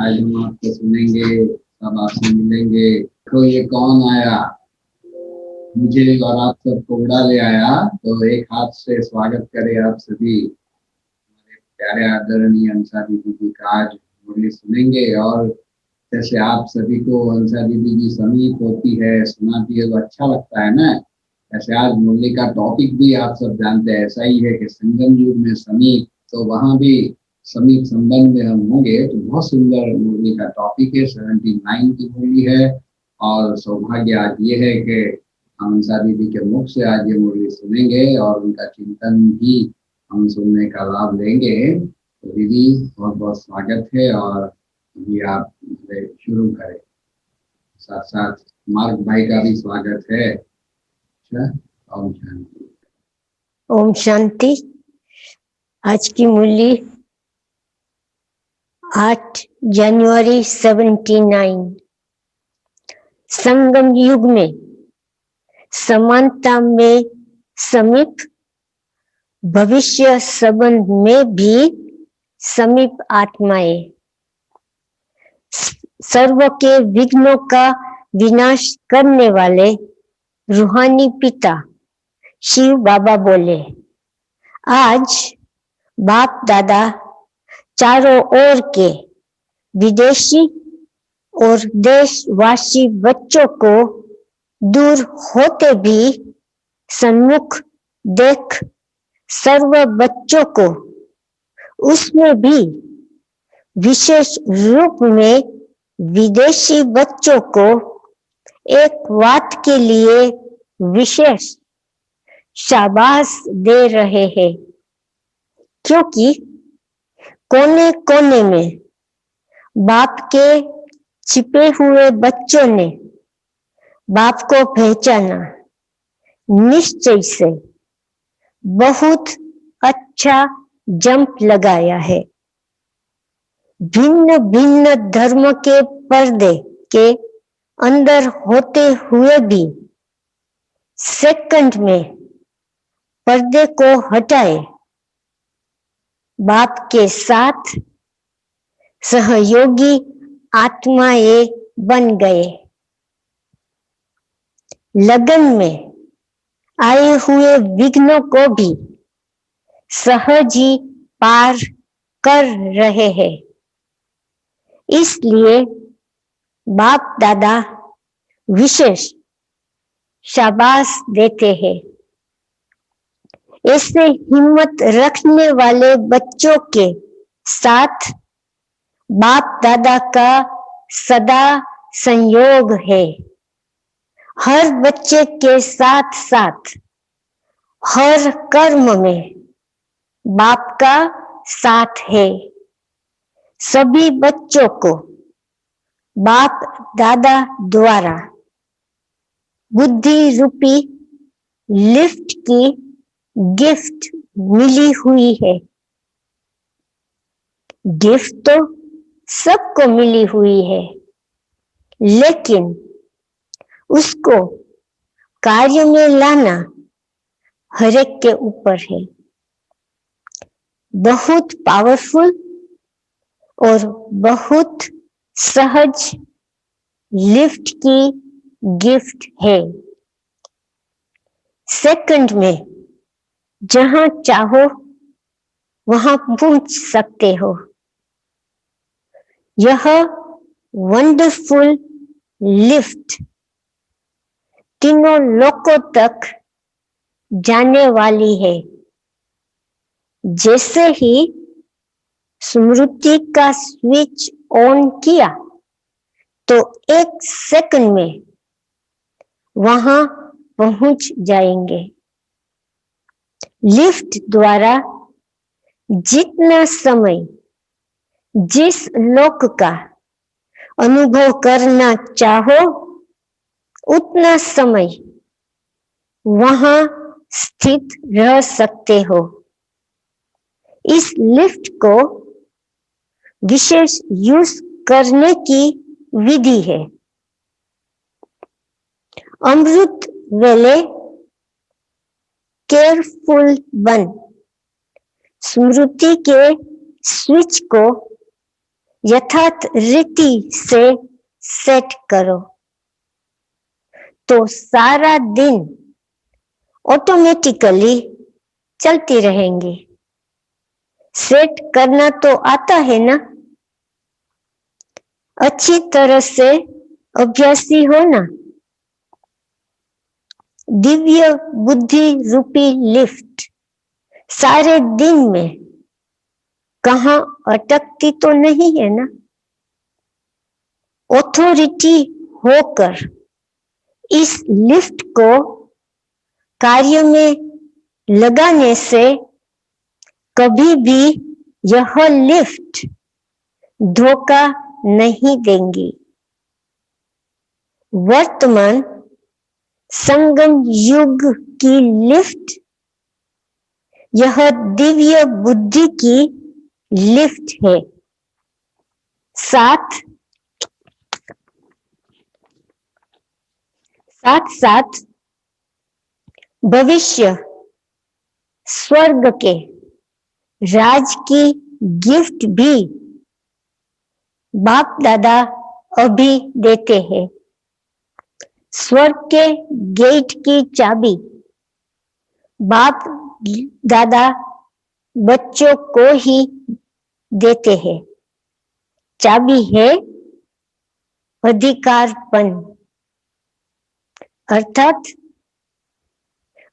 आज हम आपको सुनेंगे, सब आपसे मिलेंगे। तो ये कौन आया मुझे और आप सबको उड़ा ले आया, तो एक हाथ से स्वागत करें आप सभी। हमारे प्यारे आदरणीय हंसा दीदी जी का आज मुरली सुनेंगे। और जैसे आप सभी को हंसा दीदी जी समीप होती है, सुनाती है, तो अच्छा लगता है ना। ऐसे आज मुरली का टॉपिक भी आप सब जानते हैं, ऐसा ही है कि संगम युग में समीप, तो वहां भी समीप संबंध में हम होंगे। तो बहुत सुंदर मुरली का टॉपिक है, 79 की मुरली है। और सौभाग्य आज ये है कि हम हंसा दीदी के मुख से आज ये मुरली सुनेंगे और उनका चिंतन भी हम सुनने का लाभ लेंगे। तो दीदी बहुत बहुत स्वागत है, और अभी आप शुरू करें। साथ साथ मार्ग भाई का भी स्वागत है। अच्छा, ओम शांति। ओम शांति। आज की मुरली 8 जनवरी 79। संगम युग में समानता में समीप, भविष्य संबंध में भी समीप आत्माएं, सर्व के विघ्नों का विनाश करने वाले रूहानी पिता शिव बाबा बोले, आज बाप दादा चारों ओर के विदेशी और देशवासी बच्चों को दूर होते भी सन्मुख देख सर्व बच्चों को, उसमें भी विशेष रूप में विदेशी बच्चों को एक बात के लिए विशेष शाबाश दे रहे हैं, क्योंकि कोने कोने में बाप के छिपे हुए बच्चों ने बाप को पहचाना, निश्चय से बहुत अच्छा जंप लगाया है। भिन्न भिन्न धर्म के पर्दे के अंदर होते हुए भी सेकंड में पर्दे को हटाए बाप के साथ सहयोगी आत्माएं बन गए। लगन में आए हुए विघ्नों को भी सहज ही पार कर रहे हैं। इसलिए बाप दादा विशेष शाबाश देते हैं। ऐसे हिम्मत रखने वाले बच्चों के साथ बाप दादा का सदा संयोग है। हर बच्चे के साथ साथ हर कर्म में बाप का साथ है। सभी बच्चों को बाप दादा द्वारा बुद्धि रूपी लिफ्ट की गिफ्ट मिली हुई है। गिफ्ट तो सबको मिली हुई है, लेकिन उसको कार्य में लाना हर एक के ऊपर है। बहुत पावरफुल और बहुत सहज लिफ्ट की गिफ्ट है। सेकंड में जहां चाहो वहां पहुंच सकते हो। यह वंडरफुल लिफ्ट तीनों लोकों तक जाने वाली है। जैसे ही स्मृति का स्विच ऑन किया तो एक सेकंड में वहां पहुंच जाएंगे। लिफ्ट द्वारा जितना समय जिस लोक का अनुभव करना चाहो उतना समय वहां स्थित रह सकते हो। इस लिफ्ट को विशेष यूज करने की विधि है। अमृत वेले केयरफुल बन स्मृति के स्विच को यथार्थ रीति से सेट करो तो सारा दिन ऑटोमेटिकली चलती रहेंगी। सेट करना तो आता है ना, अच्छी तरह से अभ्यासी हो ना। दिव्य बुद्धि रूपी लिफ्ट सारे दिन में कहाँ अटकती तो नहीं है ना। ऑथोरिटी होकर इस लिफ्ट को कार्य में लगाने से कभी भी यह लिफ्ट धोखा नहीं देंगी। वर्तमान संगम युग की लिफ्ट यह दिव्य बुद्धि की लिफ्ट है। साथ साथ भविष्य स्वर्ग के राज की गिफ्ट भी बाप दादा अभी देते हैं। स्वर्ग के गेट की चाबी बाप दादा बच्चों को ही देते हैं। चाबी है अधिकारपन, अर्थात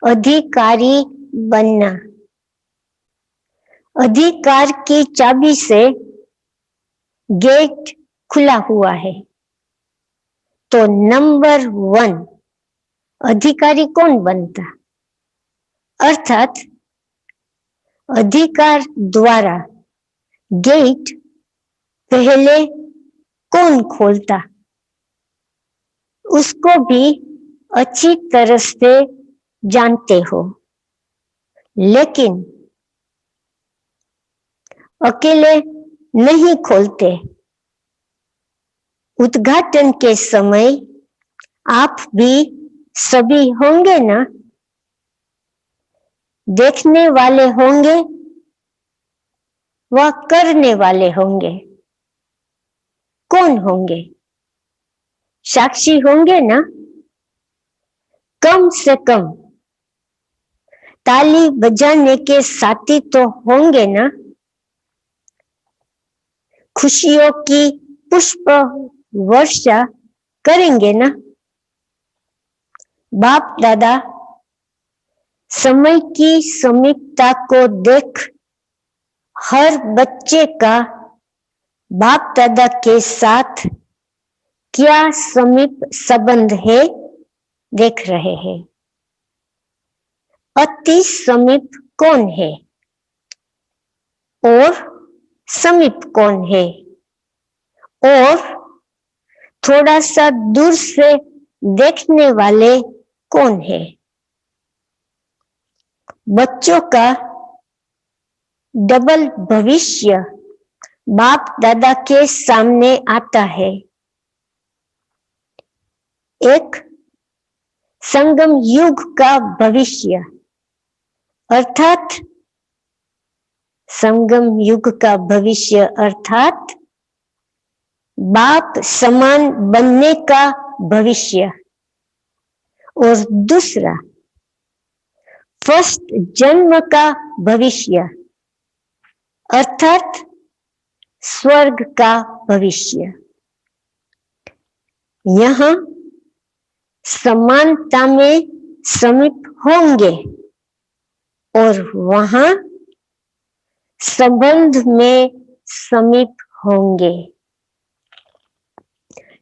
अधिकारी बनना। अधिकार की चाबी से गेट खुला हुआ है। तो नंबर 1 अधिकारी कौन बनता? अर्थात अधिकार द्वारा गेट पहले कौन खोलता, उसको भी अच्छी तरह से जानते हो। लेकिन अकेले नहीं खोलते। उद्घाटन के समय आप भी सभी होंगे ना, देखने वाले होंगे व करने वाले होंगे। कौन होंगे? साक्षी होंगे ना। कम से कम ताली बजाने के साथी तो होंगे ना। खुशियों की पुष्प वर्षा करेंगे ना। बाप दादा समय की समीपता को देख हर बच्चे का बाप दादा के साथ क्या समीप संबंध है देख रहे हैं। अति समीप कौन है और समीप कौन है, और थोड़ा सा दूर से देखने वाले कौन है? बच्चों का डबल भविष्य बाप दादा के सामने आता है। एक संगम युग का भविष्य, अर्थात संगम युग का भविष्य अर्थात बाप समान बनने का भविष्य। और दूसरा फर्स्ट जन्म का भविष्य अर्थात स्वर्ग का भविष्य। यहाँ समानता में समीप होंगे और वहां संबंध में समीप होंगे।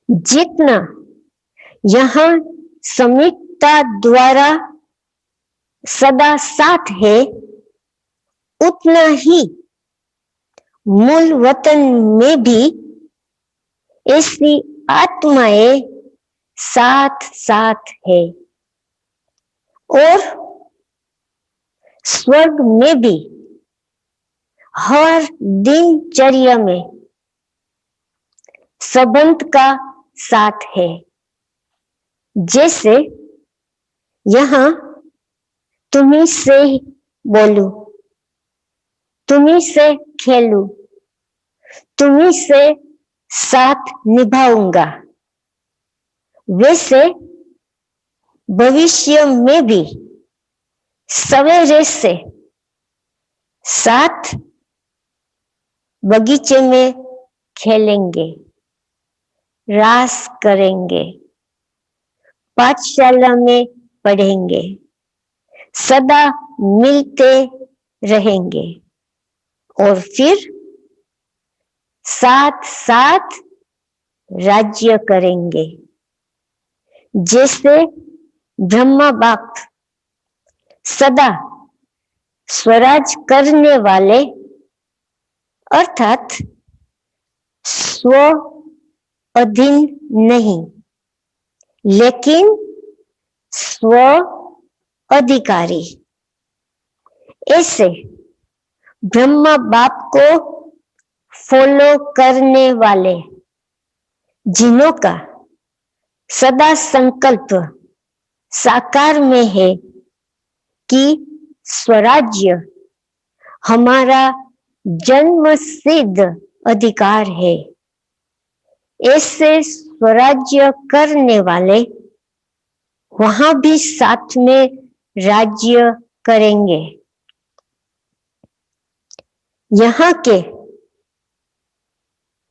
जितना यहाँ समीपता द्वारा सदा साथ है, उतना ही मूल वतन में भी ऐसी आत्माएं साथ साथ है। और स्वर्ग में भी हर दिनचर्या में संबंध का साथ है। जैसे यहाँ तुम्ही से बोलूं, तुम्ही से खेलूं, तुम्ही से साथ निभाऊंगा, वैसे भविष्य में भी सवेरे से साथ बगीचे में खेलेंगे, रास करेंगे, पाठशाला में पढ़ेंगे, सदा मिलते रहेंगे और फिर साथ साथ राज्य करेंगे, जैसे ब्रह्मा बाप सदा स्वराज करने वाले अर्थात स्व अधीन नहीं, लेकिन स्व अधिकारी, ऐसे ब्रह्मा बाप को फॉलो करने वाले जिन्हों का सदा संकल्प साकार में है कि स्वराज्य हमारा जन्म सिद्ध अधिकार है, ऐसे स्वराज्य करने वाले वहां भी साथ में राज्य करेंगे। यहाँ के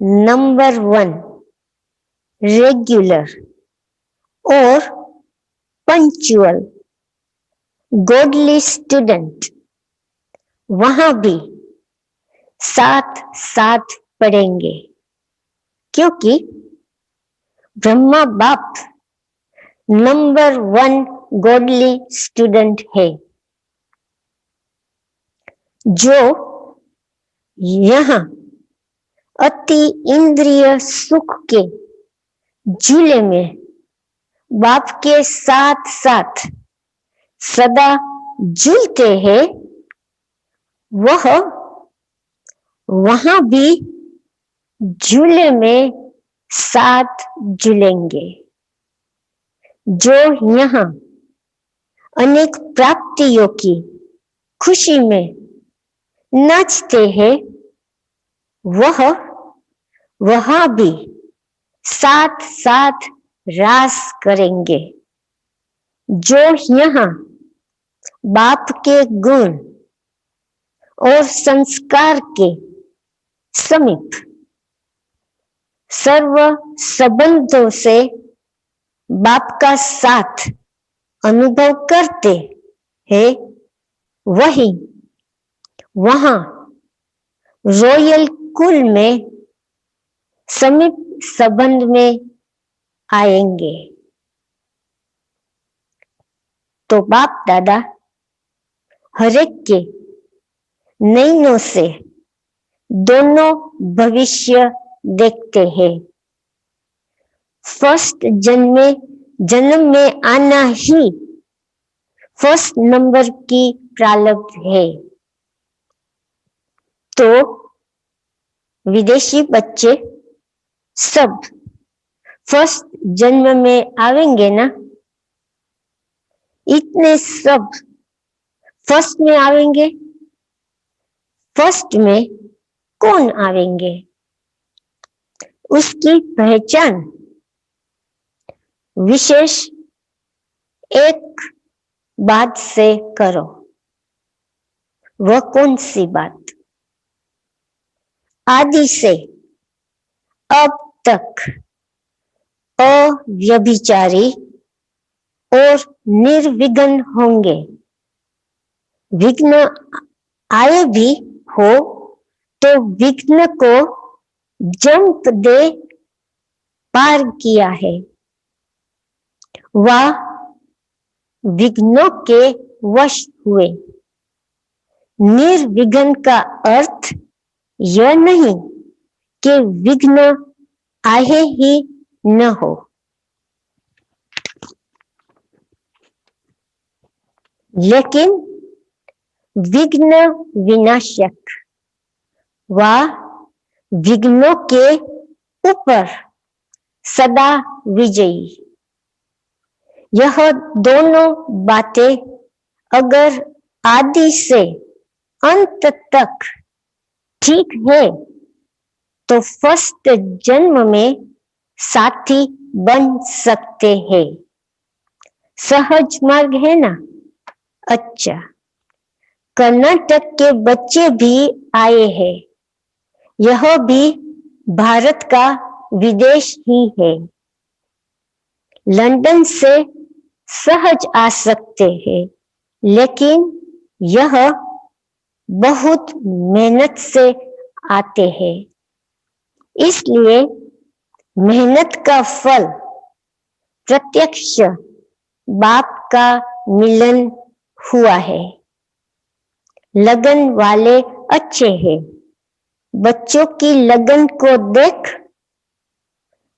नंबर 1 रेगुलर और पंक्चुअल गॉडली स्टूडेंट वहां भी साथ साथ पढ़ेंगे, क्योंकि ब्रह्मा बाप नंबर 1 गॉडली स्टूडेंट है, जो यहाँ अति इंद्रिय सुख के झूले में बाप के साथ साथ सदा झूलते हैं, वह वहां भी झूले में साथ झूलेंगे। जो यहाँ अनेक प्राप्तियों की खुशी में नाचते हैं, वह वहां भी साथ साथ रास करेंगे। जो यहाँ बाप के गुण और संस्कार के समीप सर्व संबंधों से बाप का साथ अनुभव करते हैं, वही वहां रॉयल कुल में समीप संबंध में आएंगे। तो बाप दादा हरेक के नैनों से दोनों भविष्य देखते हैं। फर्स्ट जन्म में आना ही फर्स्ट नंबर की प्रारब्ध है। तो विदेशी बच्चे सब फर्स्ट जन्म में आवेंगे ना, इतने सब फर्स्ट में आवेंगे। फर्स्ट में कौन आवेंगे, उसकी पहचान विशेष एक बात से करो। वह कौन सी बात? आदि से अब तक अव्यभिचारी और निर्विघ्न होंगे। विघ्न आए भी हो तो विघ्न को जंप दे पार किया है। वह विघ्नों के वश हुए। निर्विघ्न का अर्थ यह नहीं कि विघ्न आए ही न हो, लेकिन विघ्न विनाशक व विघ्नों के ऊपर सदा विजयी। यह दोनों बातें अगर आदि से अंत तक ठीक है तो फर्स्ट जन्म में साथी बन सकते हैं। सहज मार्ग है ना। अच्छा, कर्नाटक के बच्चे भी आए हैं। यह भी भारत का विदेश ही है। लंदन से सहज आ सकते हैं, लेकिन यह बहुत मेहनत से आते हैं। इसलिए मेहनत का फल प्रत्यक्ष बाप का मिलन हुआ है। लगन वाले अच्छे हैं। बच्चों की लगन को देख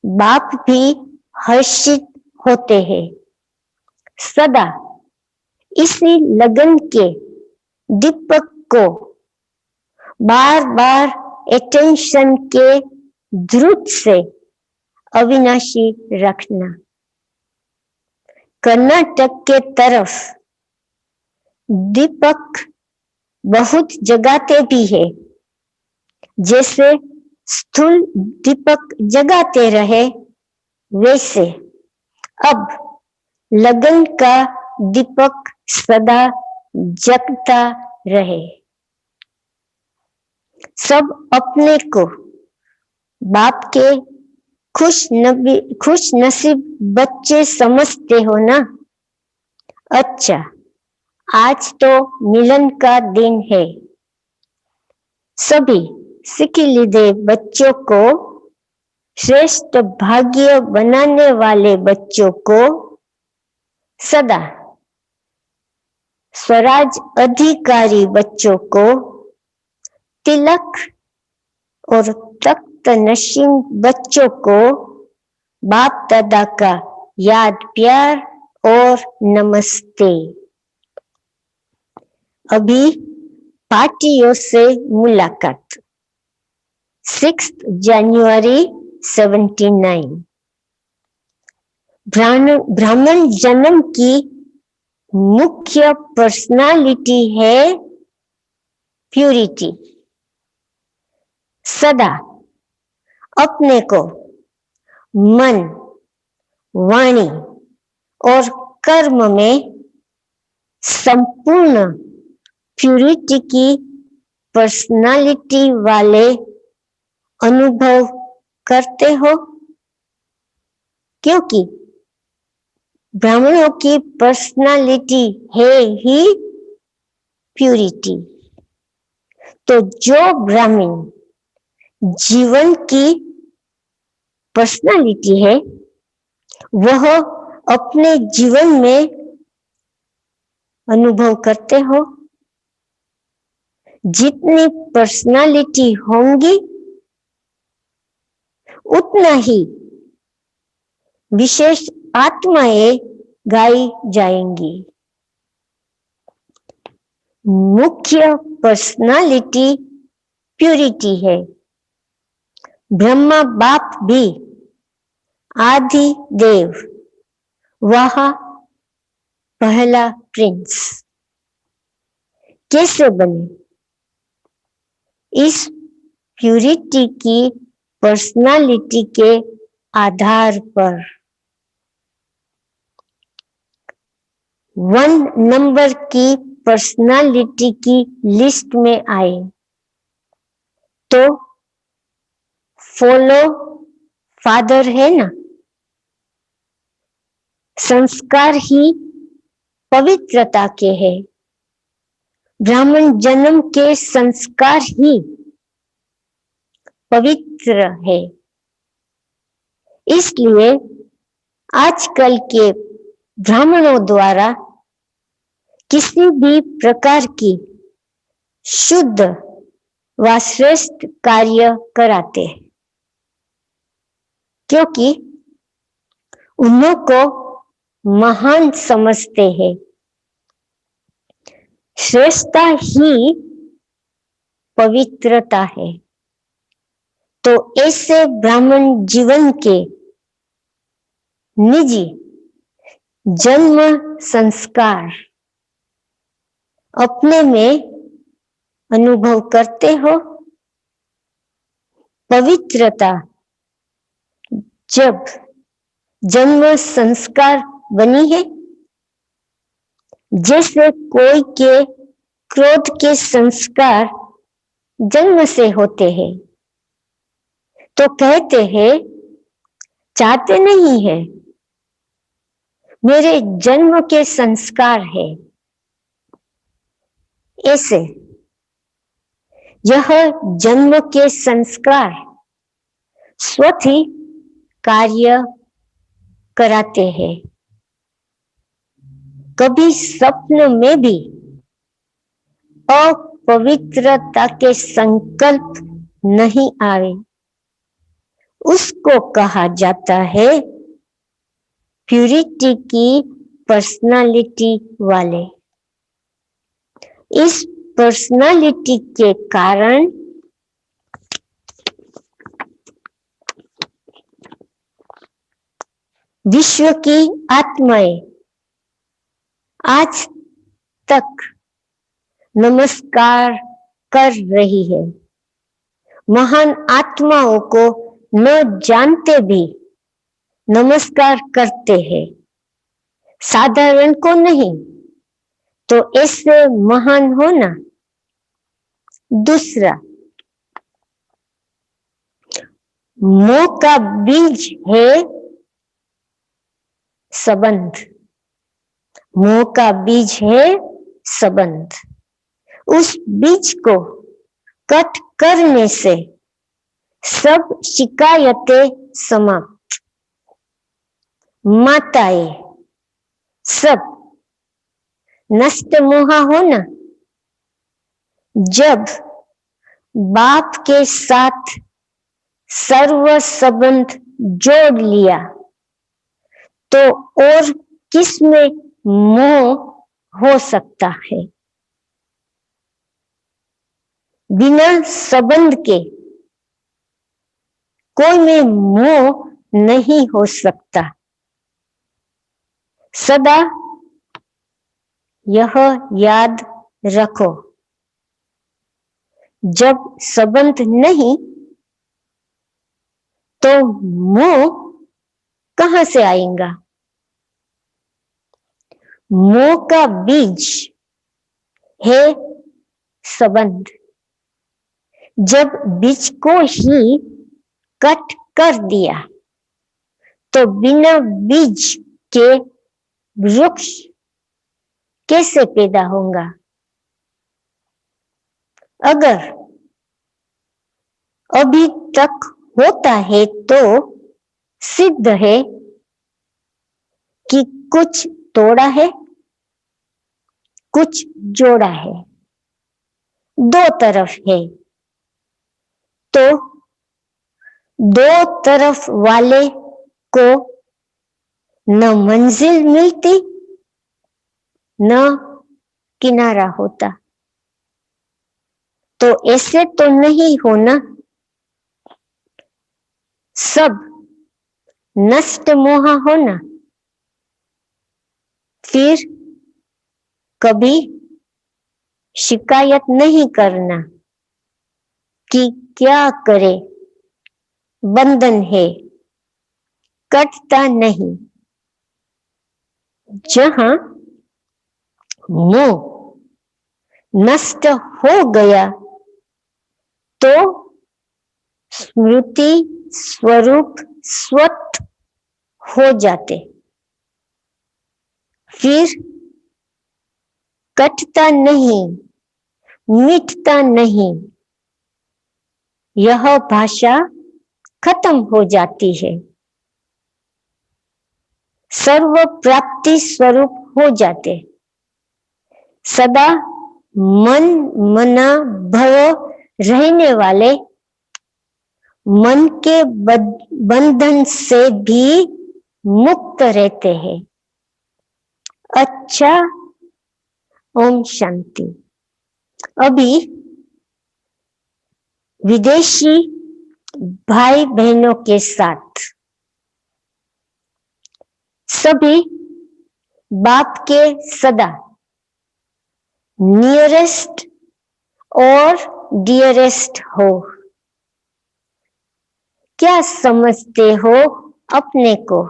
बाप भी हर्षित होते हैं। सदा इसी लगन के दीपक को बार बार अटेंशन के ध्रुव से अविनाशी रखना। कर्नाटक के तरफ दीपक बहुत जगाते भी है। जैसे स्थूल दीपक जगाते रहे, वैसे अब लगन का दीपक सदा जगता रहे। सब अपने को बाप के खुश नसीब बच्चे समझते हो ना। अच्छा, आज तो मिलन का दिन है। सभी सिकिलिदे बच्चों को, श्रेष्ठ भाग्य बनाने वाले बच्चों को सदा स्वराज अधिकारी बच्चों को तिलक और तख्त नशीन बच्चों को बाप दादा का याद प्यार और नमस्ते। अभी पार्टियों से मुलाकात 6 जनवरी 79। ब्राह्मण जन्म की मुख्य पर्सनालिटी है प्यूरिटी। सदा अपने को मन, वाणी और कर्म में संपूर्ण प्यूरिटी की पर्सनालिटी वाले अनुभव करते हो, क्योंकि ब्राह्मणों की पर्सनालिटी है ही प्यूरिटी। तो जो ब्राह्मण जीवन की पर्सनालिटी है, वह अपने जीवन में अनुभव करते हो। जितनी पर्सनालिटी होंगी उतना ही विशेष आत्माएं गाई जाएंगी। मुख्य पर्सनालिटी प्यूरिटी है। ब्रह्मा बाप भी आदि देव, वह पहला प्रिंस कैसे बने? इस प्यूरिटी की पर्सनालिटी के आधार पर 1 नंबर की पर्सनालिटी की लिस्ट में आए तो फॉलो फादर है ना। संस्कार ही पवित्रता के है। ब्राह्मण जन्म के संस्कार ही पवित्र है। इसलिए आजकल के ब्राह्मणों द्वारा किसी भी प्रकार की शुद्ध व श्रेष्ठ कार्य कराते हैं, क्योंकि उन्हों को महान समझते हैं। श्रेष्ठता ही पवित्रता है। तो ऐसे ब्राह्मण जीवन के निजी जन्म संस्कार अपने में अनुभव करते हो। पवित्रता जब जन्म संस्कार बनी है, जैसे कोई के क्रोध के संस्कार जन्म से होते हैं, तो कहते हैं चाहते नहीं है, मेरे जन्म के संस्कार है। ऐसे यह जन्म के संस्कार स्वतः ही कार्य कराते हैं। कभी स्वप्न में भी अपवित्रता के संकल्प नहीं आए, उसको कहा जाता है प्यूरिटी की पर्सनालिटी वाले। इस पर्सनालिटी के कारण विश्व की आत्माएं आज तक नमस्कार कर रही है। महान आत्माओं को न जानते भी नमस्कार करते हैं, साधारण को नहीं। तो ऐसे महान होना। दूसरा, मोह का बीज है संबंध। मोह का बीज है संबंध। उस बीज को कट करने से सब शिकायतें समाप्त। माताएं सब नष्ट मोहा होना। जब बाप के साथ सर्व संबंध जोड़ लिया, तो और किसमें मोह हो सकता है? बिना संबंध के कोई में मोह नहीं हो सकता। सदा यह याद रखो, जब संबंध नहीं तो मोह कहां से आएगा? मोह का बीज है संबंध। जब बीज को ही कट कर दिया, तो बिना बीज के वृक्ष कैसे पैदा होगा? अगर अभी तक होता है तो सिद्ध है कि कुछ तोड़ा है, कुछ जोड़ा है, दो तरफ है। तो दो तरफ वाले को न मंजिल मिलती न किनारा होता। तो ऐसे तो नहीं होना। सब नष्ट मोहा होना। फिर कभी शिकायत नहीं करना कि क्या करे, बंधन है, कटता नहीं। जहां मोह नष्ट हो गया, तो स्मृति स्वरूप स्वत हो जाते। फिर कटता नहीं, मिटता नहीं। यह भाषा खत्म हो जाती है, सर्व प्राप्ति स्वरूप हो जाते। सदा मन मना भव रहने वाले मन के बंधन से भी मुक्त रहते हैं। अच्छा, ओम शांति। अभी विदेशी भाई बहनों के साथ सभी बाप के सदा नियरेस्ट और डियरेस्ट हो। क्या समझते हो अपने को?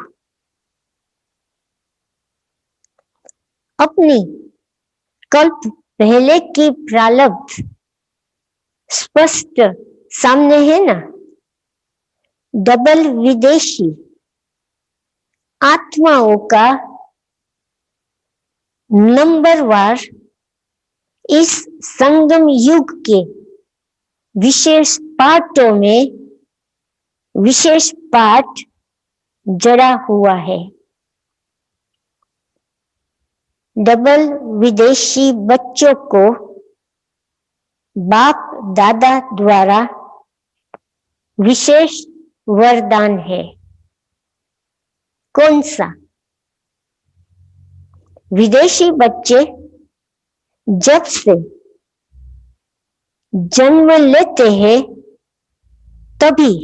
अपनी कल्प पहले की प्रारब्ध स्पष्ट सामने है ना? डबल विदेशी आत्माओं का नंबरवार इस संगम युग के विशेष पाठों में विशेष पाठ जड़ा हुआ है। डबल विदेशी बच्चों को बाप दादा द्वारा विशेष वरदान है। कौन सा? विदेशी बच्चे जब से जन्म लेते हैं तभी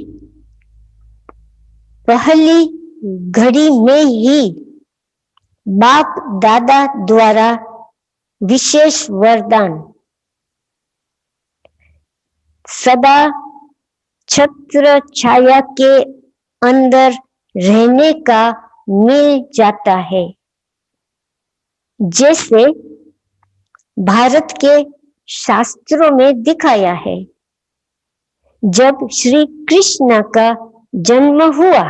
पहली घड़ी में ही बाप दादा द्वारा विशेष वरदान सदा छत्र छाया के अंदर रहने का मिल जाता है। जैसे भारत के शास्त्रों में दिखाया है, जब श्री कृष्ण का जन्म हुआ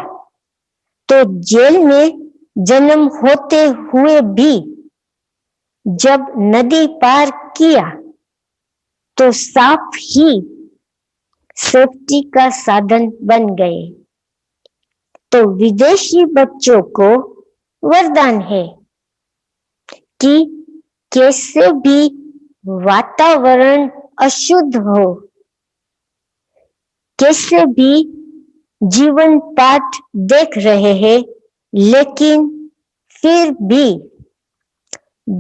तो जेल में जन्म होते हुए भी जब नदी पार किया तो सांप ही सेफ्टी का साधन बन गए। तो विदेशी बच्चों को वरदान है कि कैसे भी वातावरण अशुद्ध हो, कैसे भी जीवन पाठ देख रहे हैं, लेकिन फिर भी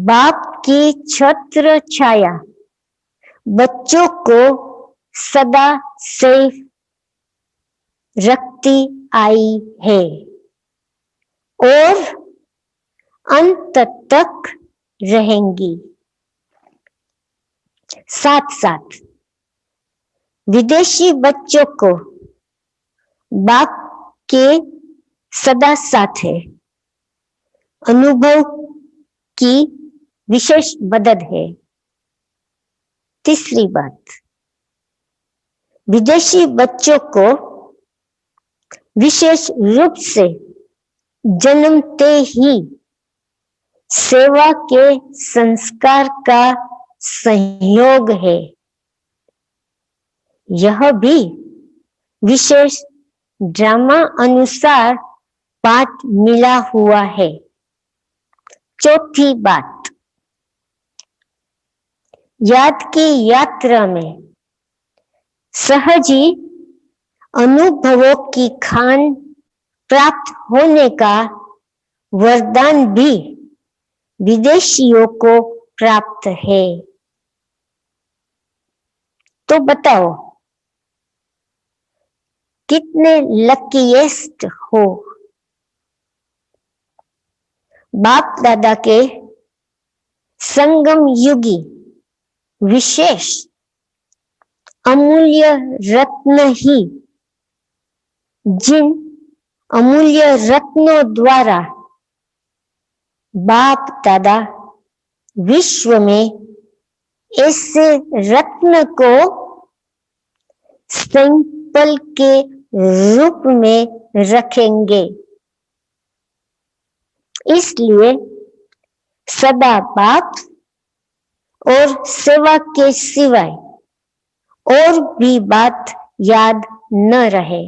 बाप की छत्र छाया बच्चों को सदा सेफ रखती आई है और अंत तक रहेंगी। साथ साथ विदेशी बच्चों को बाप के सदा साथ है, अनुभव की विशेष मदद है। तीसरी बात, विदेशी बच्चों को विशेष रूप से जन्मते ही सेवा के संस्कार का संयोग है। यह भी विशेष ड्रामा अनुसार पाठ मिला हुआ है। चौथी बात, याद की यात्रा में सहज ही अनुभवों की खान प्राप्त होने का वरदान भी विदेशियों को प्राप्त है। तो बताओ कितने लकीएस्ट हो? बाप दादा के संगम युगी विशेष अमूल्य रत्न ही, जिन अमूल्य रत्नों द्वारा बाप दादा विश्व में ऐसे रत्न को सैंपल के रूप में रखेंगे। इसलिए सदा बाप और सेवा के सिवाय और भी बात याद न रहे।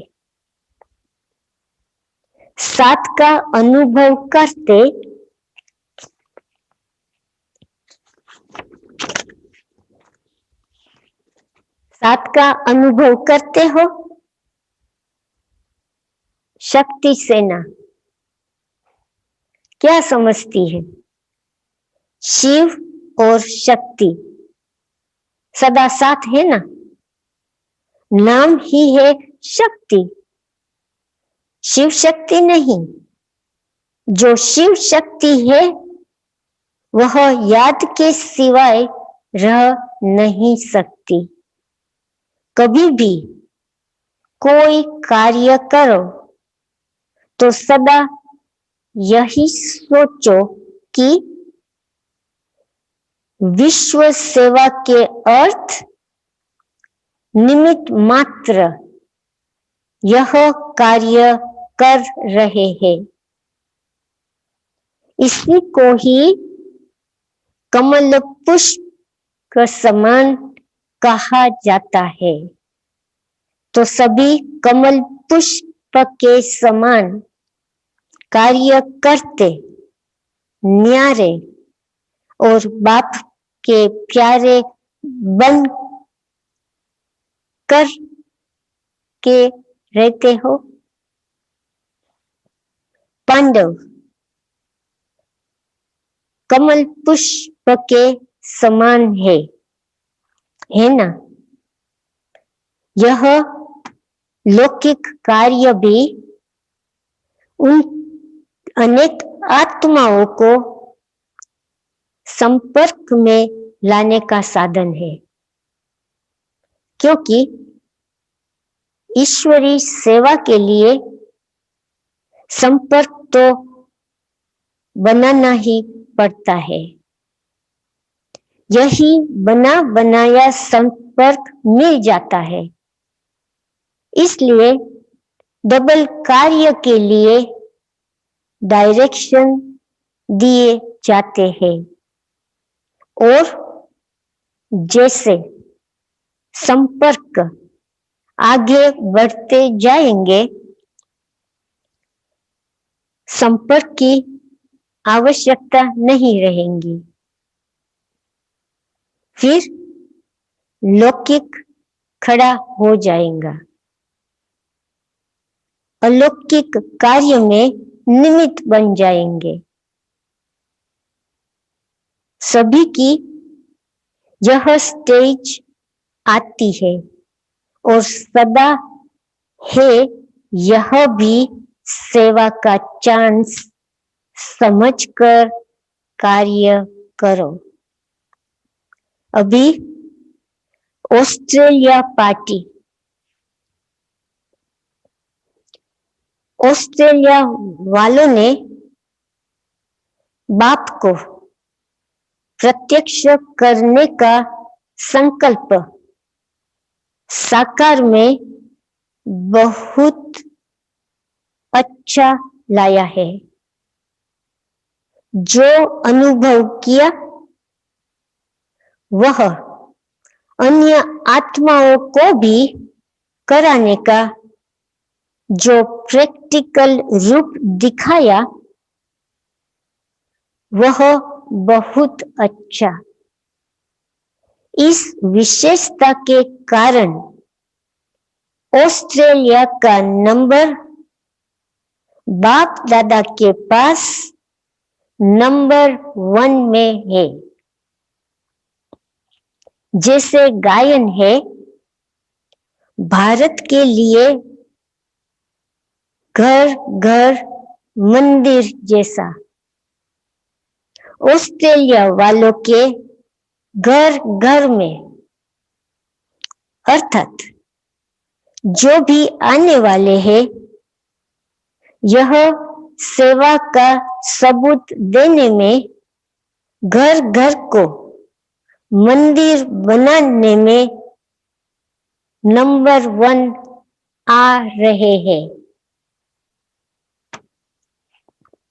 साथ का अनुभव करते हो। शक्ति सेना क्या समझती है? शिव और शक्ति सदा साथ है ना? नाम ही है शक्ति, शिव शक्ति नहीं। जो शिव शक्ति है वह याद के सिवाय रह नहीं सकती। कभी भी कोई कार्य करो तो सदा यही सोचो कि विश्व सेवा के अर्थ निमित्त मात्र यह कार्य कर रहे हैं। इसी को ही कमल पुष्प का समान कहा जाता है। तो सभी कमल पुष्प के समान कार्य करते, न्यारे और बाप के प्यारे बन कर के रहते हो। पांडव कमल पुष्प के समान है ना। यह लौकिक कार्य भी उन अनेक आत्माओं को संपर्क में लाने का साधन है, क्योंकि ईश्वरी सेवा के लिए संपर्क तो बनाना ही पड़ता है। यही बना बनाया संपर्क मिल जाता है। इसलिए डबल कार्य के लिए डायरेक्शन दिए जाते हैं और जैसे संपर्क आगे बढ़ते जाएंगे, संपर्क की आवश्यकता नहीं रहेगी। फिर लौकिक खड़ा हो जाएगा, अलौकिक कार्य में निमित्त बन जाएंगे। सभी की यह स्टेज आती है और सदा है यह भी सेवा का चांस समझकर कार्य करो। अभी ऑस्ट्रेलिया पार्टी, ऑस्ट्रेलिया वालों ने बाप को प्रत्यक्ष करने का संकल्प साकार में बहुत अच्छा लाया है। जो अनुभव किया वह अन्य आत्माओं को भी कराने का जो प्रैक्टिकल रूप दिखाया वह बहुत अच्छा। इस विशेषता के कारण ऑस्ट्रेलिया का नंबर बाप दादा के पास नंबर 1 में है। जैसे गायन है भारत के लिए घर घर मंदिर जैसा, ऑस्ट्रेलिया वालों के घर घर में, अर्थात जो भी आने वाले हैं यह सेवा का सबूत देने में, घर घर को मंदिर बनाने में नंबर 1 आ रहे हैं।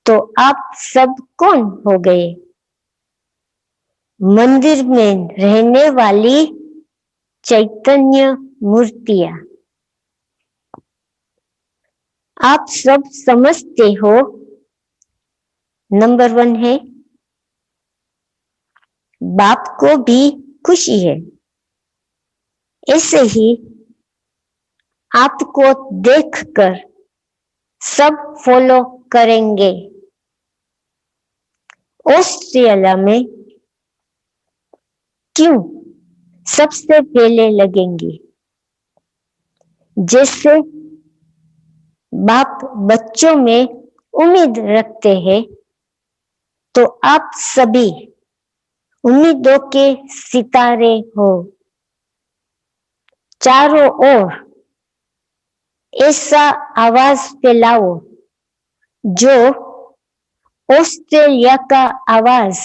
तो आप सब कौन हो गए? मंदिर में रहने वाली चैतन्य मूर्तियां। आप सब समझते हो नंबर 1 है। बाप को भी खुशी है। ऐसे ही आपको देखकर सब फॉलो करेंगे। ऑस्ट्रेलिया में क्यों सबसे पहले लगेंगे? जैसे बाप बच्चों में उम्मीद रखते हैं, तो आप सभी उम्मीदों के सितारे हो। चारों ओर ऐसा आवाज फैलाओ जो ऑस्ट्रेलिया का आवाज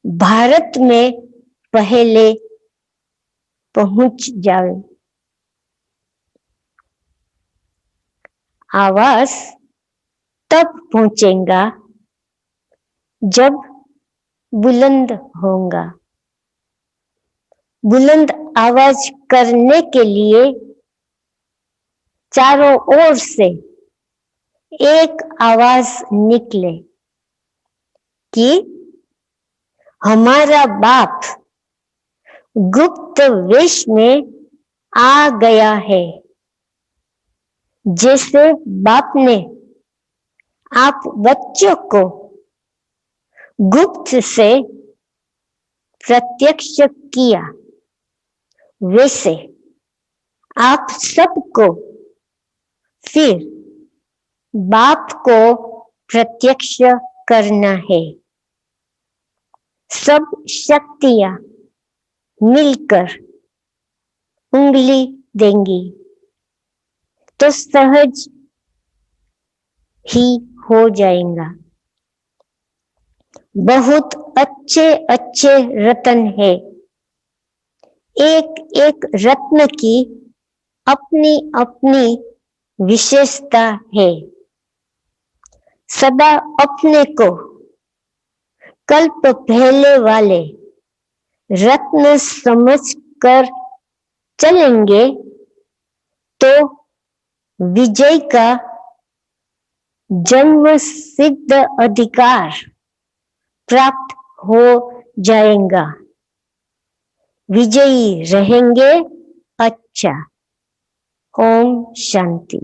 भारत में पहले पहुंच जाए। आवाज तब पहुंचेगा जब बुलंद होगा। बुलंद आवाज करने के लिए चारों ओर से एक आवाज निकले कि हमारा बाप गुप्त वेश में आ गया है। जैसे बाप ने आप बच्चों को गुप्त से प्रत्यक्ष किया, वैसे आप सबको फिर बाप को प्रत्यक्ष करना है। सब शक्तियां मिलकर उंगली देंगी तो सहज ही हो जाएगा। बहुत अच्छे अच्छे रत्न है। एक एक रत्न की अपनी अपनी विशेषता है। सदा अपने को कल्प पहले वाले रत्न समझ कर चलेंगे तो विजय का जन्म सिद्ध अधिकार प्राप्त हो जाएगा। विजयी रहेंगे। अच्छा, ओम शांति।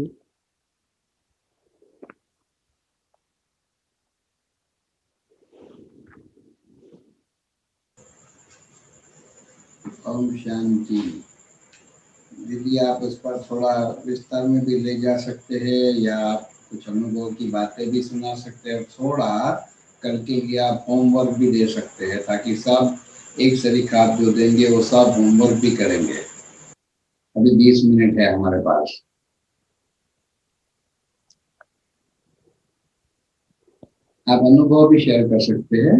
ओम शांति। दीदी, आप उस पर थोड़ा विस्तार में भी ले जा सकते हैं या आप कुछ अनुभव की बातें भी सुना सकते हैं। थोड़ा कल के लिए आप होमवर्क भी दे सकते हैं ताकि सब एक शरीक आप जो देंगे वो सब होमवर्क भी करेंगे। अभी 20 मिनट है हमारे पास। आप अनुभव भी शेयर कर सकते हैं।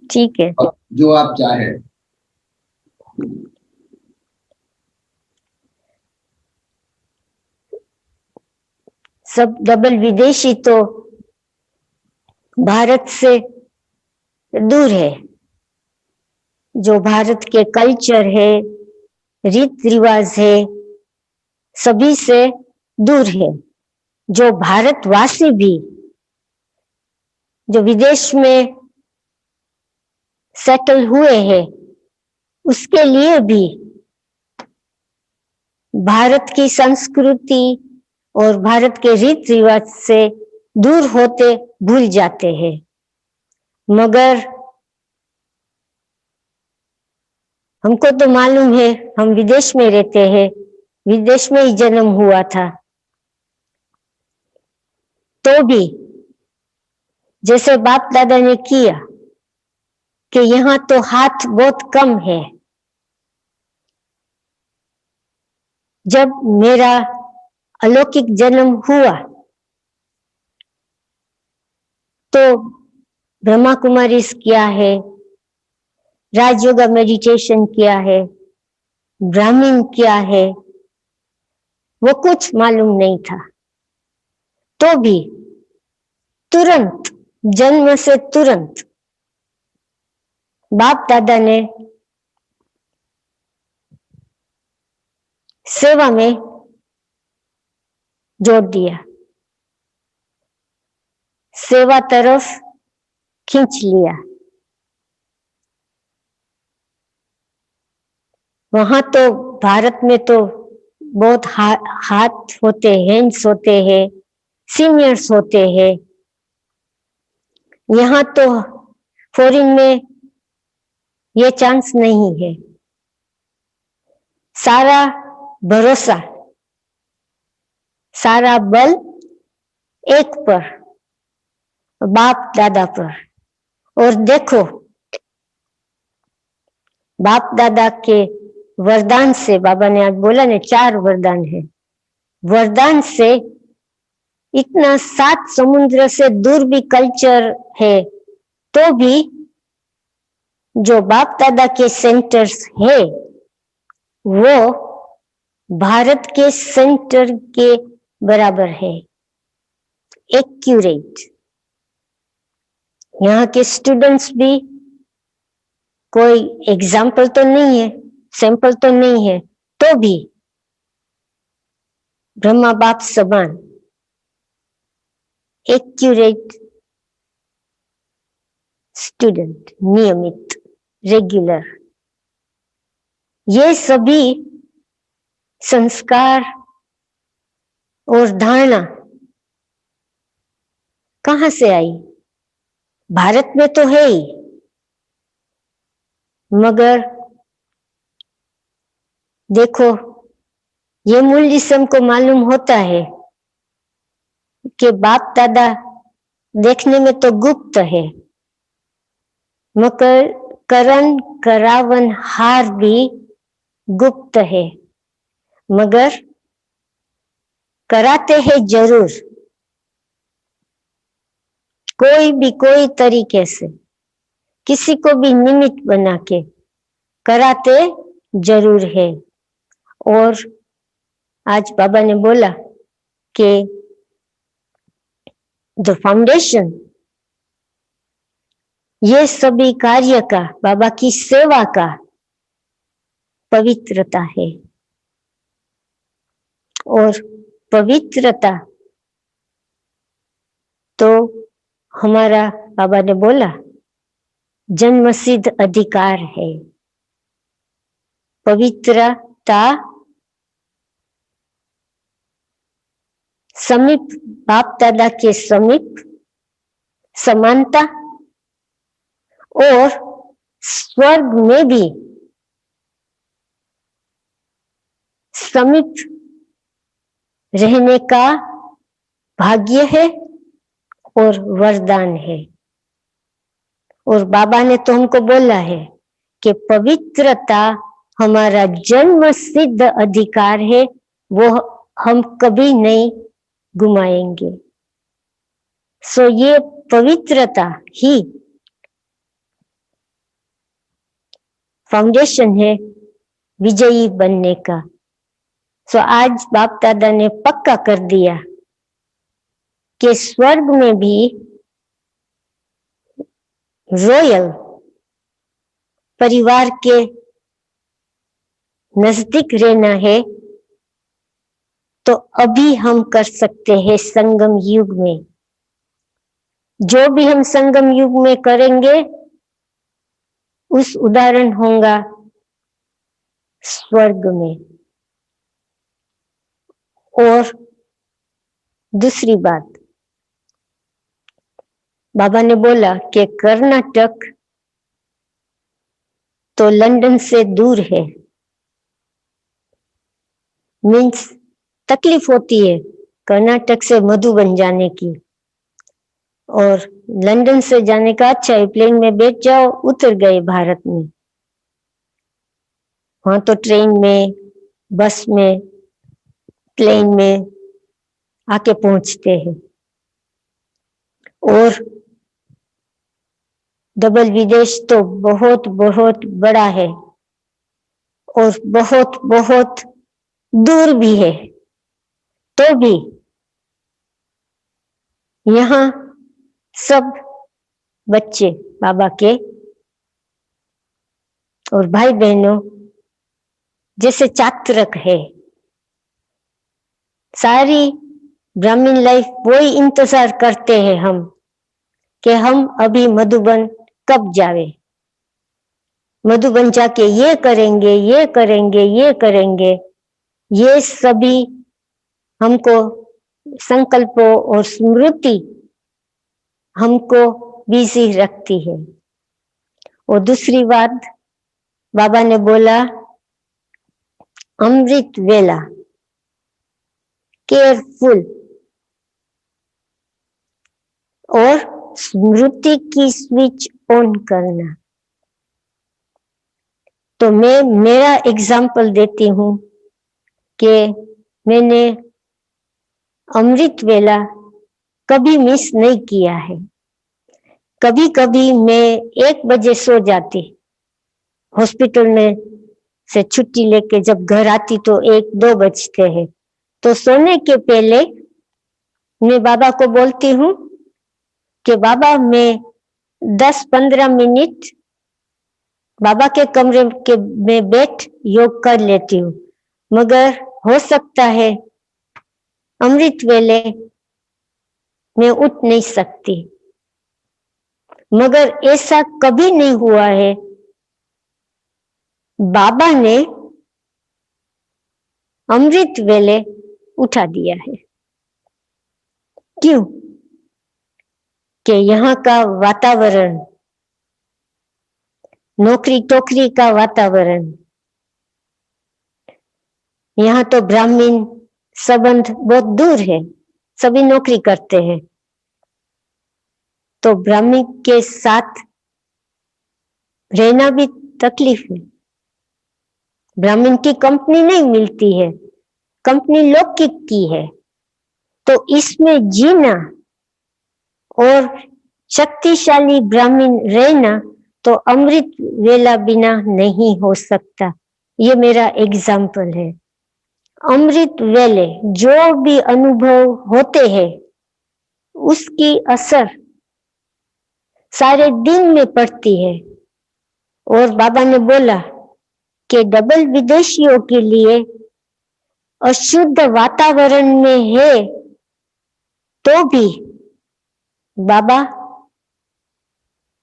ठीक है, जो आप चाहे। सब डबल विदेशी तो भारत से दूर है। जो भारत के कल्चर है, रीत रिवाज है, सभी से दूर है। जो भारतवासी भी जो विदेश में सेटल हुए हैं, उसके लिए भी भारत की संस्कृति और भारत के रीत रिवाज से दूर होते भूल जाते हैं। मगर हमको तो मालूम है, हम विदेश में रहते हैं, विदेश में ही जन्म हुआ था, तो भी जैसे बाप दादा ने किया कि यहाँ तो हाथ बहुत कम है। जब मेरा अलौकिक जन्म हुआ तो ब्रह्मा कुमारी किया है, राजयोगा मेडिटेशन किया है, ब्राह्मण किया है, वो कुछ मालूम नहीं था। तो भी तुरंत, जन्म से तुरंत बाप दादा ने सेवा में जोड़ दिया, सेवा तरफ खींच लिया। वहां तो भारत में तो बहुत हाथ होते, हैंड्स होते हैं, सीनियर्स होते हैं। यहाँ तो फॉरेन में ये चांस नहीं है। सारा भरोसा, सारा बल एक पर, बाप दादा पर। और देखो, बाप दादा के वरदान से, बाबा ने आज बोला ने 4 वरदान है, वरदान से इतना 7 समुद्र से दूर भी कल्चर है, तो भी जो बाप दादा के सेंटर्स है वो भारत के सेंटर के बराबर है, एक्यूरेट। यहाँ के स्टूडेंट्स भी कोई एग्जाम्पल तो नहीं है, सैंपल तो नहीं है, तो भी ब्रह्मा बाप समान एक्यूरेट स्टूडेंट, नियमित, रेगुलर। ये सभी संस्कार और धारणा कहाँ से आई? भारत में तो है ही, मगर देखो ये मूल जिस्म को मालूम होता है कि बाप दादा देखने में तो गुप्त है, मगर करण करावन हार भी गुप्त है, मगर कराते हैं जरूर, कोई तरीके से, किसी को भी निमित्त बना के कराते जरूर है। और आज बाबा ने बोला कि द फाउंडेशन, ये सभी कार्य का, बाबा की सेवा का पवित्रता है। और पवित्रता तो हमारा बाबा ने बोला जन्मसिद्ध अधिकार है। पवित्रता समीप, बाप दादा के समीप समानता, और स्वर्ग में भी समीप रहने का भाग्य है और वरदान है। और बाबा ने तो हमको बोला है कि पवित्रता हमारा जन्म सिद्ध अधिकार है, वो हम कभी नहीं गुमाएंगे। सो ये पवित्रता ही फाउंडेशन है विजयी बनने का। सो आज बाप दादा ने पक्का कर दिया कि स्वर्ग में भी रॉयल परिवार के नजदीक रहना है, तो अभी हम कर सकते हैं संगम युग में। जो भी हम संगम युग में करेंगे उस उदाहरण होगा स्वर्ग में। और दूसरी बात, बाबा ने बोला कि कर्नाटक तो लंदन से दूर है, मीन्स तकलीफ होती है कर्नाटक से मधुबन जाने की, और लंदन से जाने का अच्छा है, प्लेन में बैठ जाओ, उतर गए भारत में। वहां तो ट्रेन में, बस में, प्लेन में आके पहुंचते हैं। और डबल विदेश तो बहुत बहुत बड़ा है और बहुत बहुत दूर भी है, तो भी यहाँ सब बच्चे बाबा के और भाई बहनों जैसे चात्रक है। सारी ब्राह्मण लाइफ वही इंतजार करते हैं हम कि हम अभी मधुबन कब जावे, मधुबन जाके ये करेंगे, ये करेंगे, ये करेंगे। ये सभी हमको संकल्पों और स्मृति हमको बिजी रखती है। और दूसरी बात बाबा ने बोला अमृत वेला, केयरफुल, और स्मृति की स्विच ऑन करना। तो मैं मेरा एग्जाम्पल देती हूँ कि मैंने अमृत वेला कभी मिस नहीं किया है। कभी कभी मैं 1 बजे सो जाती, हॉस्पिटल में से छुट्टी लेके जब घर आती तो 1-2 बजते हैं। तो सोने के पहले मैं बाबा को बोलती हूँ कि बाबा मैं 10-15 मिनट बाबा के कमरे के में बैठ योग कर लेती हूँ, मगर हो सकता है अमृत वेले मैं उठ नहीं सकती। मगर ऐसा कभी नहीं हुआ है। बाबा ने अमृत वेले उठा दिया है। क्यों? कि यहाँ का वातावरण, नौकरी टोकरी का वातावरण, यहाँ तो ब्राह्मण संबंध बहुत दूर है, सभी नौकरी करते हैं, तो ब्राह्मण के साथ रहना भी तकलीफ है। ब्राह्मण की कंपनी नहीं मिलती है, कंपनी लौकिक की है। तो इसमें जीना और शक्तिशाली ब्राह्मण रहना तो अमृत वेला बिना नहीं हो सकता। ये मेरा एग्जाम्पल है। अमृत वेले जो भी अनुभव होते हैं उसकी असर सारे दिन में पड़ती है। और बाबा ने बोला कि डबल विदेशियों के लिए अशुद्ध वातावरण में है तो भी बाबा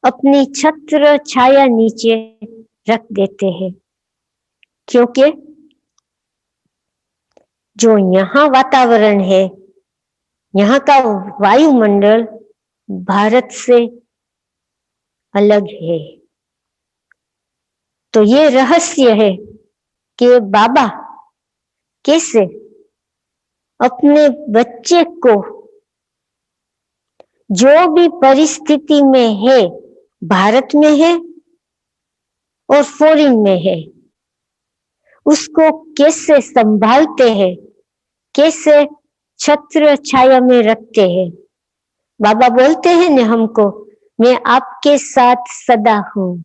अपनी छत्र छाया नीचे रख देते हैं, क्योंकि जो यहाँ वातावरण है, यहाँ का वायुमंडल भारत से अलग है। तो ये रहस्य है कि बाबा कैसे अपने बच्चे को जो भी परिस्थिति में है, भारत में है और फॉरेन में है, उसको कैसे संभालते हैं, कैसे छत्र छाया में रखते हैं। बाबा बोलते हैं ना हमको, मैं आपके साथ सदा हूं।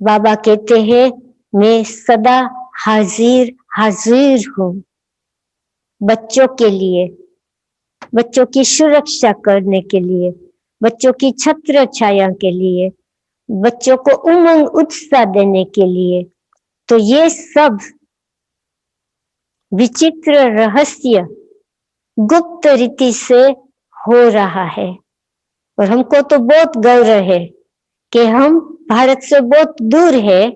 बाबा कहते हैं मैं सदा हाजिर हाजिर हूं बच्चों के लिए, बच्चों की सुरक्षा करने के लिए, बच्चों की छत्र छाया के लिए, बच्चों को उमंग उत्साह देने के लिए। तो ये सब विचित्र रहस्य गुप्त रीति से हो रहा है। और हमको तो बहुत गर्व है कि हम भारत से बहुत दूर है,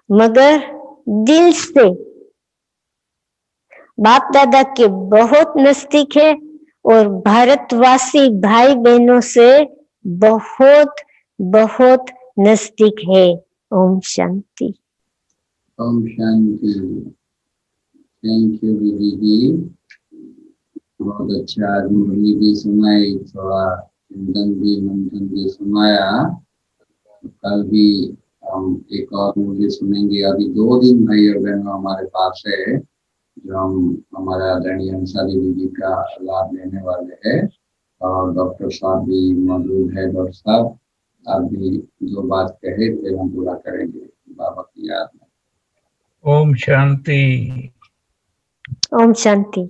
मगर दिल से बाप दादा के बहुत नजदीक है और भारतवासी भाई बहनों से बहुत बहुत नजदीक है। ओम शांति। ओम शांति। थैंक यू दीदी जी, बहुत अच्छा। आज मुरली भी सुनाई, थोड़ा चिंतन भी मंथन भी सुनाया। कल भी हम एक और मुरली सुनेंगे। अभी 2 दिन भाई और बहनों हमारे पास है जो हम हमारा आदरणीय हंसा देवी जी का लाभ लेने वाले हैं, और डॉक्टर साहब भी मौजूद है। डॉक्टर साहब, आप भी जो बात कहे थे हम पूरा करेंगे बाबा की याद में। ओम शांति। ओम शांति।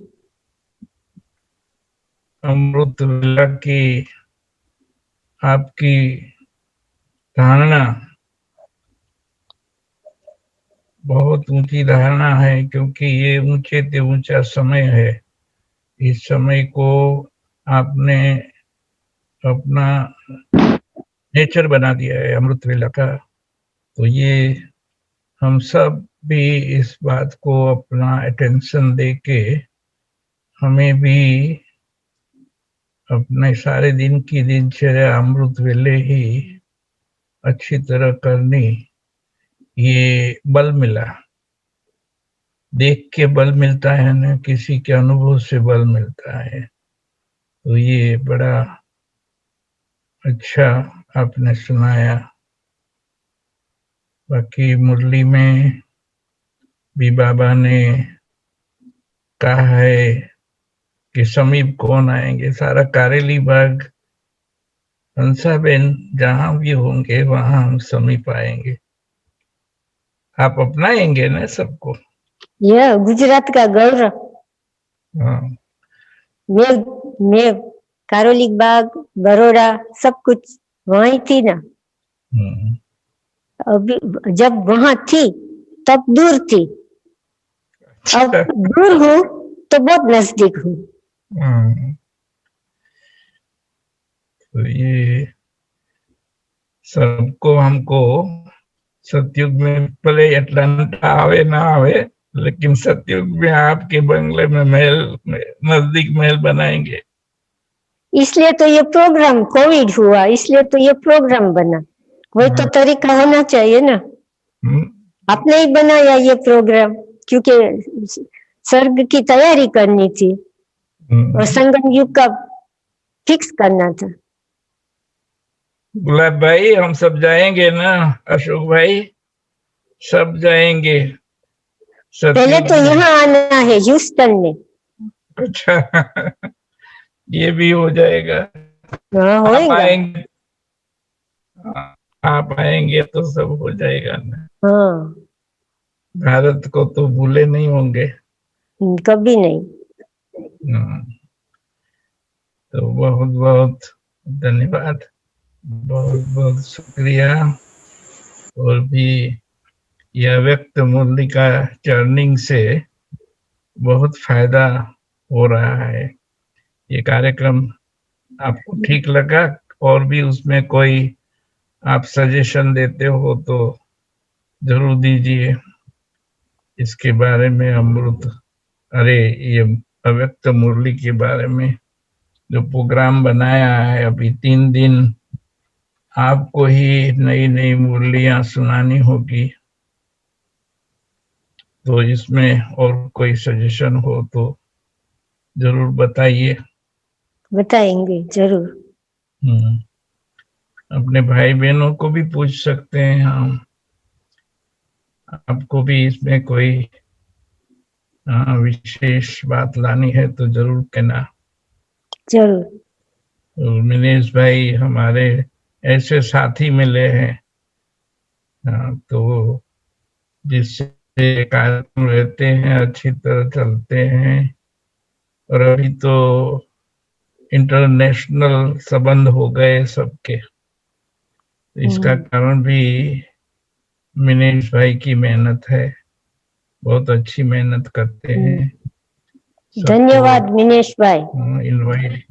अमृत वेला की आपकी धारणा बहुत ऊंची धारणा है, क्योंकि ये ऊंचे से ऊंचा समय है। इस समय को आपने अपना नेचर बना दिया है अमृत वेला का। तो ये हम सब भी इस बात को अपना अटेंशन देके हमें भी अपने सारे दिन की दिनचर्या अमृत वेले ही अच्छी तरह करनी। ये बल मिला, देख के बल मिलता है ना, किसी के अनुभव से बल मिलता है। तो ये बड़ा अच्छा आपने सुनाया। बाकी मुरली में भी बाबा ने कहा है कि समीप कौन आएंगे, सारा कारेली बाग हंसाबेन जहां भी होंगे वहां हम समीप आएंगे। आप अपनाएंगे ना सबको? यह गुजरात का गौरव। हाँ। मैं कारोली बाग, बड़ौदा सब कुछ वहीं थी ना। अभी जब वहां थी तब दूर थी, अब दूर हूँ तो बहुत नजदीक हूँ। तो ये सबको हमको सतयुग में भले अटलांटा आवे ना आवे, लेकिन सतयुग में आपके बंगले में महल नजदीक महल बनाएंगे। इसलिए तो ये प्रोग्राम कोविड हुआ, इसलिए तो ये प्रोग्राम बना। वही तो तरीका होना चाहिए ना। आपने ही बनाया ये प्रोग्राम क्योंकि स्वर्ग की तैयारी करनी थी और संगम युग का फिक्स करना था। गुलाब भाई, हम सब जाएंगे ना? अशोक भाई, सब जाएंगे। पहले तो यहाँ आना है ह्यूस्टन में। अच्छा ये भी हो जाएगा। हाँ होएगा। आप आएंगे तो सब हो जाएगा ना। हाँ, भारत को तो भूले नहीं होंगे। कभी नहीं। तो बहुत बहुत धन्यवाद, बहुत बहुत शुक्रिया। और भी यह व्यक्त मूल्य का चर्निंग से बहुत फायदा हो रहा है। ये कार्यक्रम आपको ठीक लगा और भी उसमें कोई आप सजेशन देते हो तो जरूर दीजिए। इसके बारे में अमृत, अरे ये अव्यक्त मुरली के बारे में जो प्रोग्राम बनाया है, अभी 3 दिन आपको ही नई नई मुरलियां सुनानी होगी। तो इसमें और कोई सजेशन हो तो जरूर बताइए। बताएंगे जरूर। अपने भाई बहनों को भी पूछ सकते हैं हम। आपको भी इसमें कोई विशेष बात लानी है तो जरूर कहना। जरूर। तो मिनेश भाई हमारे ऐसे साथी मिले हैं तो जिससे कार्यक्रम रहते हैं, अच्छी तरह चलते हैं। और अभी तो इंटरनेशनल संबंध हो गए सबके। इसका कारण भी मिनेश भाई की मेहनत है, बहुत अच्छी मेहनत करते हैं। धन्यवाद मिनेश भाई। इनवाइट।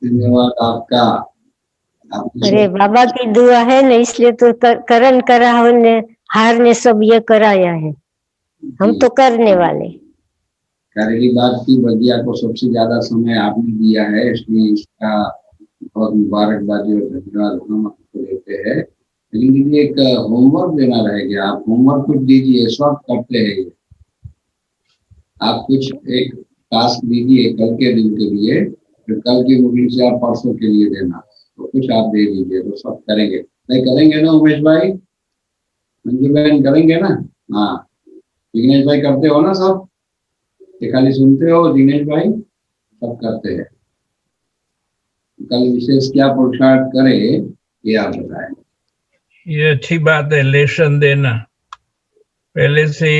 धन्यवाद आपका। अरे बाबा की दुआ है ना, इसलिए तो करण कराहल ने हार ने सब ये कराया है। हम तो करने वाले। करेली बात की बगिया को सबसे ज्यादा समय आपने दिया है, इसलिए इसका बहुत मुबारकबादी और धन्यवाद हम आपको देते हैं। लेकिन एक होमवर्क देना रह गया, आप होमवर्क कुछ दीजिए, सब करते हैं ये। आप कुछ एक टास्क दीजिए कल के दिन के लिए, फिर कल की मूवी से आप परसों के लिए देना, तो कुछ आप दे दीजिए तो सब करेंगे। नहीं करेंगे ना उमेश भाई, मंजू बहन करेंगे ना? हाँ, दिनेश भाई करते हो ना सब? ये खाली सुनते हो? दिनेश भाई सब करते हैं। कल विशेष क्या पुरुषार्थ करे ये आप बताएं। ये अच्छी बात है, लेसन देना। पहले से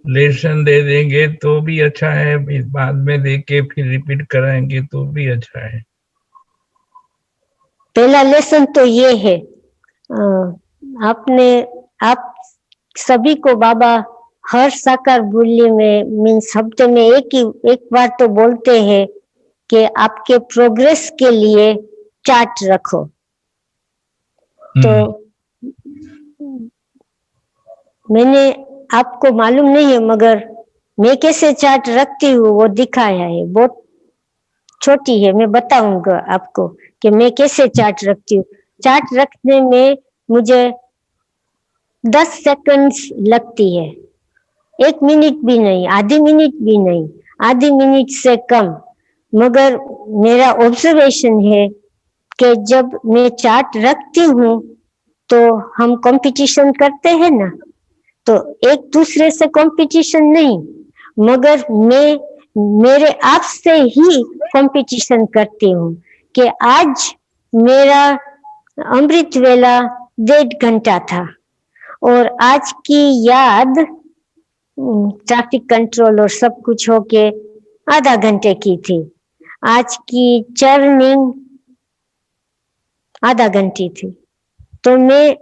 लेसन दे देंगे तो भी अच्छा है, बाद में देके फिर रिपीट कराएंगे तो भी अच्छा है। पहला लेसन तो ये है, आप सभी को बाबा हर साकार मूल्य में मीन्स हफ्ते में एक बार तो बोलते हैं कि आपके प्रोग्रेस के लिए चार्ट रखो। तो मैंने आपको मालूम नहीं है मगर मैं कैसे चार्ट रखती हूँ वो दिखाया है। बहुत छोटी है, मैं बताऊंगा आपको कि मैं कैसे चार्ट रखती हूँ। चार्ट रखने में मुझे 10 सेकंड्स लगती है, 1 मिनट भी नहीं, आधी मिनट भी नहीं, आधी मिनट से कम। मगर मेरा ऑब्जर्वेशन है कि जब मैं चार्ट रखती हूँ तो हम कंपटीशन करते हैं ना, तो एक दूसरे से कंपटीशन नहीं, मगर मैं मेरे आप से ही कंपटीशन करती हूँ कि आज मेरा अमृत वेला 1.5 घंटा था और आज की याद ट्रैफिक कंट्रोल और सब कुछ होके आधा घंटे की थी। आज की चर्निंग आधा घंटे थी। तो मैं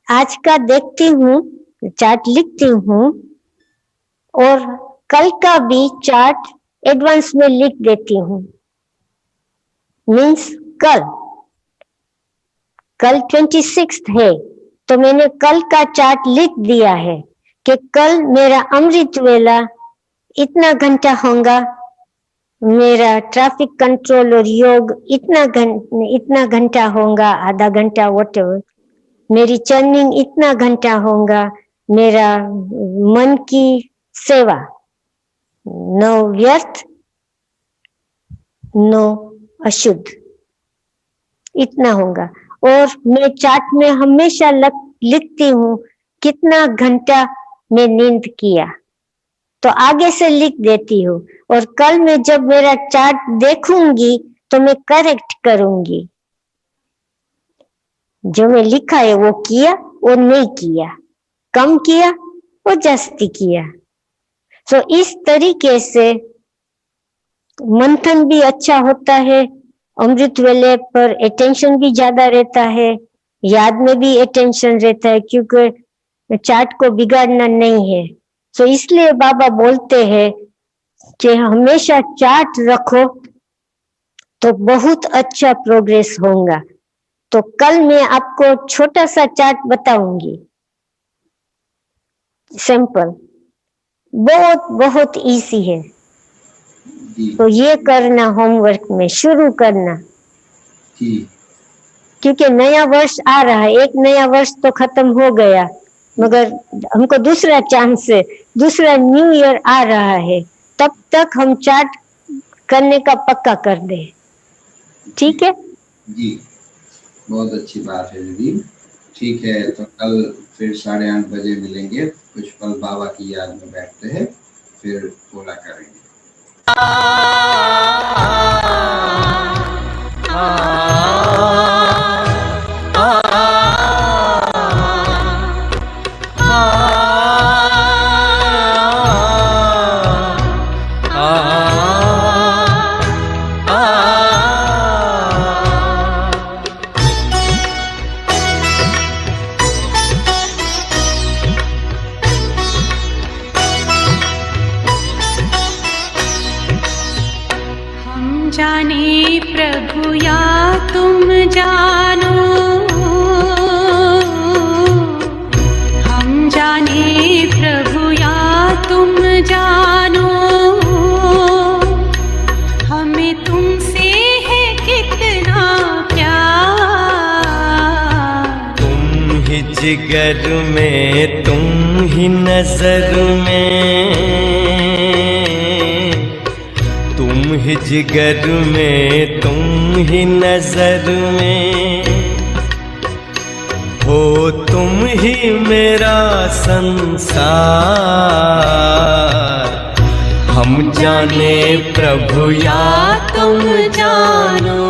आज का देखती हूँ, चार्ट लिखती हूँ और कल का भी चार्ट एडवांस में लिख देती हूँ। मीन्स कल 26 है तो मैंने कल का चार्ट लिख दिया है कि कल मेरा अमृत वेला इतना घंटा होगा, मेरा ट्रैफिक कंट्रोल और योग इतना घंटा होगा, आधा घंटा व्हाटएवर, मेरी चर्निंग इतना घंटा होगा, मेरा मन की सेवा, नो व्यर्थ नो अशुद्ध, इतना होगा। और मैं चार्ट में हमेशा लिखती हूँ कितना घंटा मैं नींद किया, तो आगे से लिख देती हूँ और कल मैं जब मेरा चार्ट देखूंगी तो मैं करेक्ट करूंगी, जो मैं लिखा है वो किया वो नहीं किया, कम किया वो जास्ती किया। सो इस तरीके से मंथन भी अच्छा होता है, अमृत वेले पर अटेंशन भी ज्यादा रहता है, याद में भी अटेंशन रहता है, क्योंकि चार्ट को बिगाड़ना नहीं है। सो इसलिए बाबा बोलते हैं कि हमेशा चार्ट रखो तो बहुत अच्छा प्रोग्रेस होगा। तो कल मैं आपको छोटा सा चार्ट बताऊंगी, सिंपल, बहुत बहुत इजी है। तो ये करना, होमवर्क में शुरू करना, क्योंकि नया वर्ष आ रहा है। एक नया वर्ष तो खत्म हो गया, मगर हमको दूसरा चांस है, दूसरा न्यू ईयर आ रहा है, तब तक हम चार्ट करने का पक्का कर दे। ठीक है जी, बहुत अच्छी बात है दीदी। ठीक है, तो कल फिर 8:30 बजे मिलेंगे, कुछ पल बाबा की याद में बैठते हैं, फिर बोला करेंगे। जाने प्रभु या तुम जानो, हम जाने प्रभु या तुम जानो, हमें तुमसे है कितना प्यार। तुम ही जिगर में, तुम ही नजर में, तुम ही जिगर में, तुम ही नजर में, हो तुम ही मेरा संसार। हम जाने प्रभु या तुम जानो।